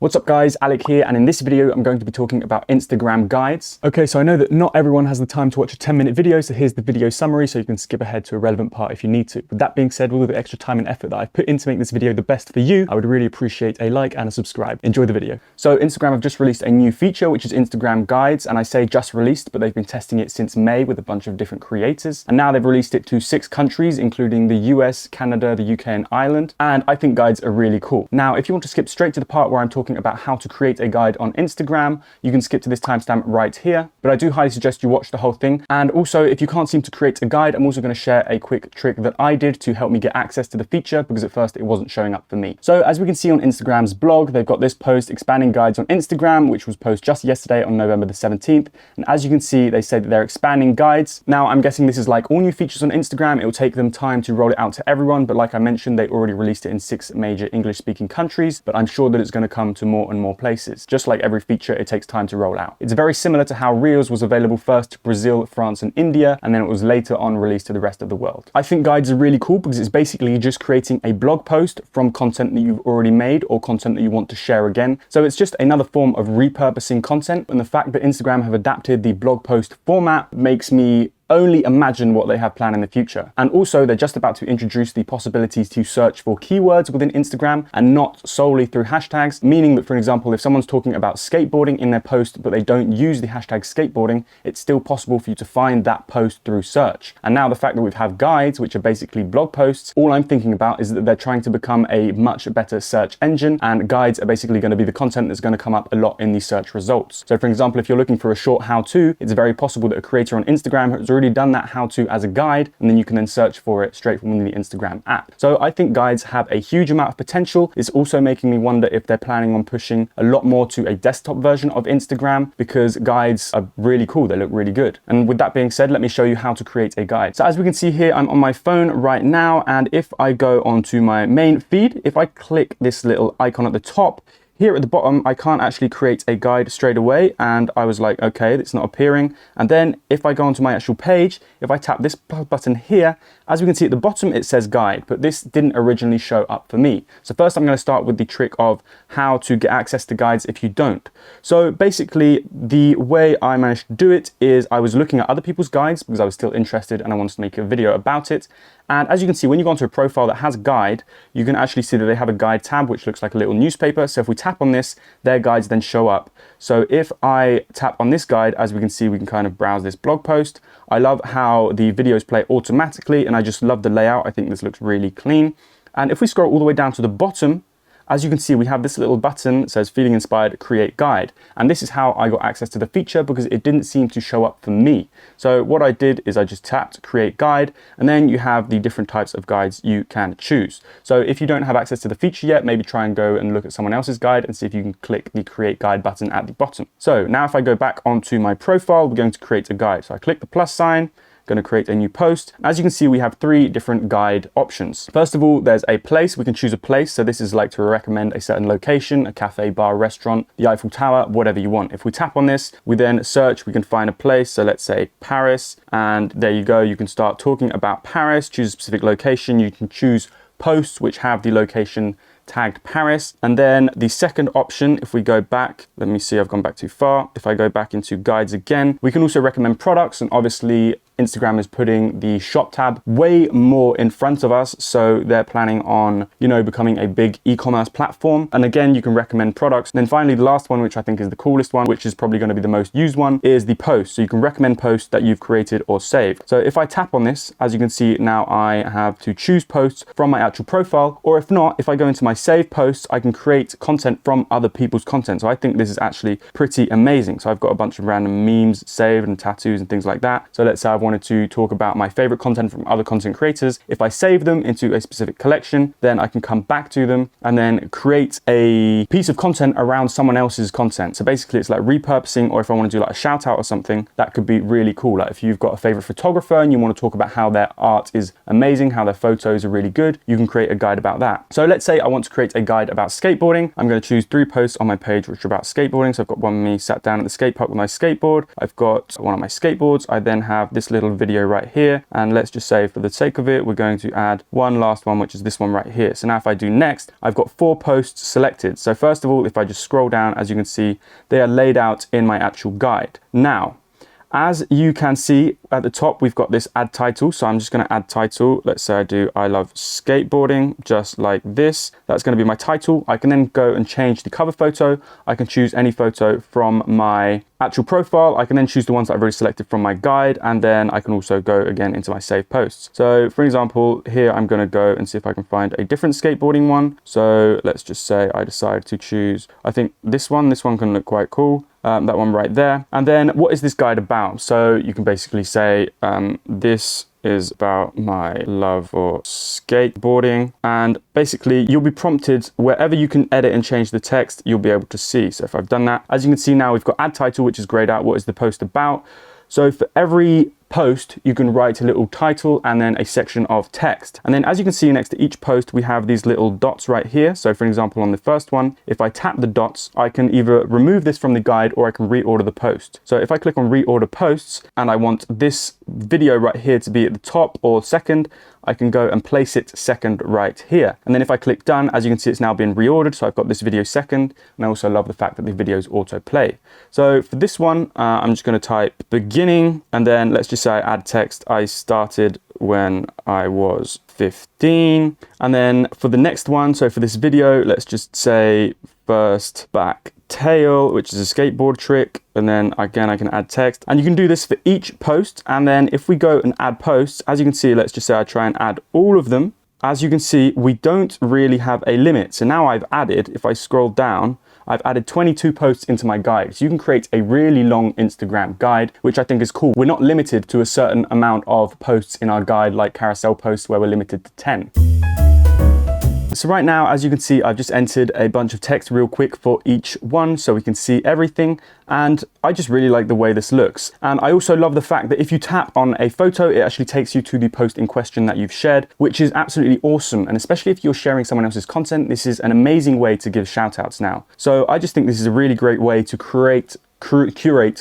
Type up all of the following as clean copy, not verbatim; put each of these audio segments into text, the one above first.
What's up guys, Alec here, and in this video I'm going to be talking about Instagram guides. Okay, so I know that not everyone has the time to watch a 10-minute video, so here's the video summary so you can skip ahead to a relevant part if you need to. With that being said, with all the extra time and effort that I've put in to make this video the best for you, I would really appreciate a like and a subscribe. Enjoy the video. So Instagram have just released a new feature, which is Instagram guides, and I say just released, but they've been testing it since May with a bunch of different creators. And now they've released it to 6 countries, including the US, Canada, the UK and Ireland. And I think guides are really cool. Now, if you want to skip straight to the part where I'm talking about how to create a guide on Instagram, you can skip to this timestamp right here, but I do highly suggest you watch the whole thing. And also, if you can't seem to create a guide, I'm also going to share a quick trick that I did to help me get access to the feature, because at first it wasn't showing up for me. So as we can see on Instagram's blog, they've got this post expanding guides on Instagram, which was posted just yesterday on November the 17th. And as you can see, they say that they're expanding guides. Now, I'm guessing this is like all new features on Instagram. It will take them time to roll it out to everyone, but like I mentioned, they already released it in 6 major English-speaking countries, but I'm sure that it's going to come to more and more places. Just like every feature, it takes time to roll out. It's very similar to how Reels was available first to Brazil, France, and India, and then it was later on released to the rest of the world. I think guides are really cool because it's basically just creating a blog post from content that you've already made or content that you want to share again. So it's just another form of repurposing content, and the fact that Instagram have adapted the blog post format makes me only imagine what they have planned in the future. And also, they're just about to introduce the possibilities to search for keywords within Instagram and not solely through hashtags, meaning that, for example, if someone's talking about skateboarding in their post but they don't use the hashtag skateboarding, it's still possible for you to find that post through search. And now the fact that we have guides, which are basically blog posts, all I'm thinking about is that they're trying to become a much better search engine, and guides are basically going to be the content that's going to come up a lot in the search results. So for example, if you're looking for a short how-to, it's very possible that a creator on Instagram has already done that how-to as a guide, and then you can then search for it straight from within the Instagram app. So I think guides have a huge amount of potential. It's also making me wonder if they're planning on pushing a lot more to a desktop version of Instagram, because guides are really cool. They look really good. And with that being said, let me show you how to create a guide. So as we can see here, I'm on my phone right now, and if I go onto my main feed, if I click this little icon at the top, here at the bottom, I can't actually create a guide straight away, and I was like, okay, it's not appearing. And then if I go onto my actual page, if I tap this button here, as we can see at the bottom, it says guide, but this didn't originally show up for me. So first I'm going to start with the trick of how to get access to guides if you don't. So basically, the way I managed to do it is I was looking at other people's guides because I was still interested and I wanted to make a video about it. And as you can see, when you go onto a profile that has a guide, you can actually see that they have a guide tab, which looks like a little newspaper. So if we tap on this, their guides then show up. So if I tap on this guide, as we can see, we can kind of browse this blog post. I love how the videos play automatically, and I just love the layout. I think this looks really clean. And if we scroll all the way down to the bottom, as you can see, we have this little button that says Feeling Inspired, Create Guide. And this is how I got access to the feature, because it didn't seem to show up for me. So what I did is I just tapped Create Guide, and then you have the different types of guides you can choose. So if you don't have access to the feature yet, maybe try and go and look at someone else's guide and see if you can click the Create Guide button at the bottom. So now if I go back onto my profile, we're going to create a guide. So I click the plus sign, going to create a new post. As you can see, we have 3 different guide options. First of all, there's a place. We can choose a place. So this is like to recommend a certain location, a cafe, bar, restaurant, the Eiffel Tower, whatever you want. If we tap on this, we then search, we can find a place. So let's say Paris, and there you go. You can start talking about Paris, choose a specific location. You can choose posts which have the location tagged Paris. And then the second option, if we go back, let me see, I've gone back too far. If I go back into guides again, we can also recommend products, and obviously Instagram is putting the shop tab way more in front of us. So they're planning on, becoming a big e-commerce platform. And again, you can recommend products. And then finally, the last one, which I think is the coolest one, which is probably going to be the most used one, is the post. So you can recommend posts that you've created or saved. So if I tap on this, as you can see, now I have to choose posts from my actual profile, or if not, if I go into my save posts, I can create content from other people's content. So I think this is actually pretty amazing. So I've got a bunch of random memes saved and tattoos and things like that. So let's say I've wanted to talk about my favorite content from other content creators. If I save them into a specific collection, then I can come back to them and then create a piece of content around someone else's content. So basically it's like repurposing, or if I want to do like a shout out or something, that could be really cool. Like if you've got a favorite photographer and you want to talk about how their art is amazing, how their photos are really good, you can create a guide about that. So let's say I want to create a guide about skateboarding. I'm going to choose 3 posts on my page which are about skateboarding. So I've got one of me sat down at the skate park with my skateboard. I've got one of my skateboards. I then have this little video right here. And let's just say for the sake of it, we're going to add one last one, which is this one right here. So now if I do next, I've got 4 posts selected. So first of all, if I just scroll down, as you can see, they are laid out in my actual guide. Now, as you can see at the top, we've got this add title. So I'm just going to add title. Let's say I do I love skateboarding, just like this. That's going to be my title. I can then go and change the cover photo. I can choose any photo from my actual profile. I can then choose the ones that I've already selected from my guide, and then I can also go again into my saved posts. So for example, here I'm going to go and see if I can find a different skateboarding one. So let's just say I decide to choose, I think this one can look quite cool. That one right there. And then what is this guide about? So you can basically say this is about my love for skateboarding, and basically you'll be prompted wherever you can edit and change the text, you'll be able to see. So if I've done that, as you can see now, we've got add title, which is grayed out. What is the post about? So for every post, you can write a little title and then a section of text. And then as you can see next to each post, we have these little dots right here. So for example, on the first one, if I tap the dots, I can either remove this from the guide or I can reorder the post. So if I click on reorder posts and I want this video right here to be at the top or second, I can go and place it second right here. And then if I click done, as you can see, it's now been reordered. So I've got this video second. And I also love the fact that the videos autoplay. So for this one, I'm just going to type beginning, and then let's just say I add text. I started when I was 15. And then for the next one, so for this video, let's just say first back tail, which is a skateboard trick. And then again, I can add text, and you can do this for each post. And then if we go and add posts, as you can see, let's just say I try and add all of them. As you can see, we don't really have a limit. So now I've added, if I scroll down, I've added 22 posts into my guide. So you can create a really long Instagram guide, which I think is cool. We're not limited to a certain amount of posts in our guide, like carousel posts where we're limited to 10. So right now, as you can see, I've just entered a bunch of text real quick for each one so we can see everything. And I just really like the way this looks. And I also love the fact that if you tap on a photo, it actually takes you to the post in question that you've shared, which is absolutely awesome. And especially if you're sharing someone else's content, this is an amazing way to give shout outs now. So I just think this is a really great way to curate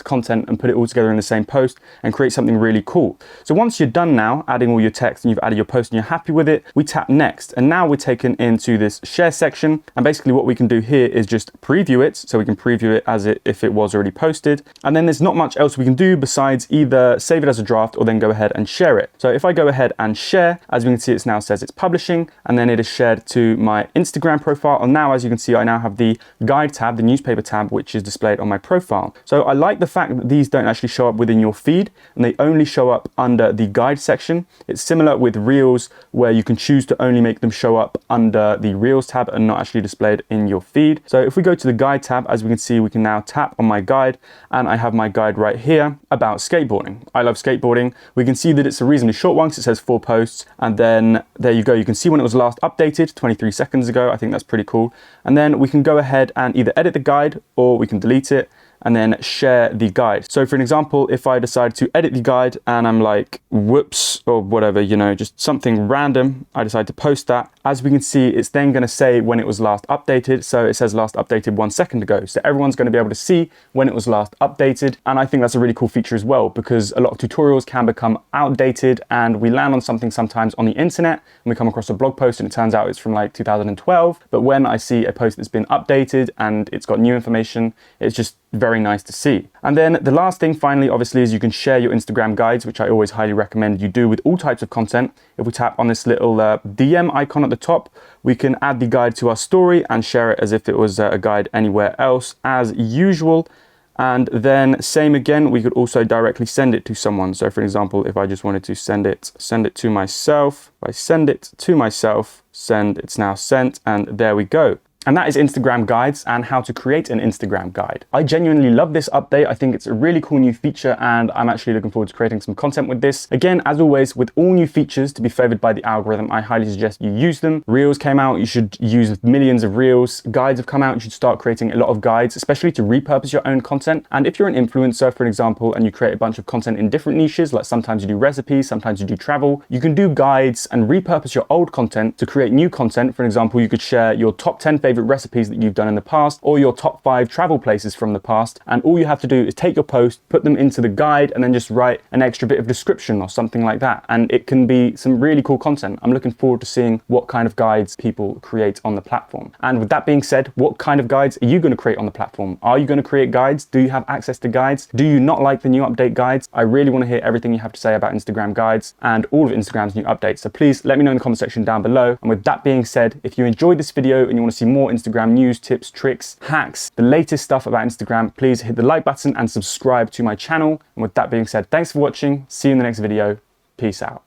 content and put it all together in the same post and create something really cool. So once you're done now adding all your text and you've added your post and you're happy with it, we tap next, and now we're taken into this share section. And basically what we can do here is just preview it. So we can preview it as if it was already posted, and then there's not much else we can do besides either save it as a draft or then go ahead and share it. So if I go ahead and share, as we can see, it now says it's publishing, and then it is shared to my Instagram profile. And now, as you can see, I now have the guide tab, the newspaper tab, which is displayed on my profile. So I like the fact that these don't actually show up within your feed, and they only show up under the guide section. It's similar with Reels, where you can choose to only make them show up under the Reels tab and not actually displayed in your feed. So if we go to the guide tab, as we can see, we can now tap on my guide, and I have my guide right here about skateboarding. I love skateboarding. We can see that it's a reasonably short one because it says 4 posts, and then there you go. You can see when it was last updated 23 seconds ago. I think that's pretty cool. And then we can go ahead and either edit the guide or we can delete it and then share the guide. So for an example, if I decide to edit the guide and I'm like, whoops, or whatever, you know, just something random, I decide to post that. As we can see, it's then gonna say when it was last updated. So it says last updated 1 second ago. So everyone's gonna be able to see when it was last updated. And I think that's a really cool feature as well, because a lot of tutorials can become outdated, and we land on something sometimes on the internet and we come across a blog post and it turns out it's from like 2012. But when I see a post that's been updated and it's got new information, it's just very nice to see. And then the last thing finally, obviously, is you can share your Instagram guides, which I always highly recommend you do with all types of content. If we tap on this little DM icon at the top, we can add the guide to our story and share it as if it was a guide anywhere else as usual. And then same again, we could also directly send it to someone. So for example, if I just wanted to send it to myself, if I send it to myself, send, it's now sent, and there we go. And that is Instagram guides and how to create an Instagram guide. I genuinely love this update. I think it's a really cool new feature, and I'm actually looking forward to creating some content with this. Again, as always, with all new features to be favored by the algorithm, I highly suggest you use them. Reels came out, you should use millions of Reels. Guides have come out, you should start creating a lot of guides, especially to repurpose your own content. And if you're an influencer, for example, and you create a bunch of content in different niches, like sometimes you do recipes, sometimes you do travel, you can do guides and repurpose your old content to create new content. For example, you could share your top 10 favorite favorite recipes that you've done in the past, or your top 5 travel places from the past. And all you have to do is take your post, put them into the guide, and then just write an extra bit of description or something like that. And it can be some really cool content. I'm looking forward to seeing what kind of guides people create on the platform. And with that being said, what kind of guides are you going to create on the platform? Are you going to create guides? Do you have access to guides? Do you not like the new update guides? I really want to hear everything you have to say about Instagram guides and all of Instagram's new updates. So please let me know in the comment section down below. And with that being said, if you enjoyed this video and you want to see more Instagram news, tips, tricks, hacks, the latest stuff about Instagram, please hit the like button and subscribe to my channel. And with that being said, thanks for watching. See you in the next video. Peace out.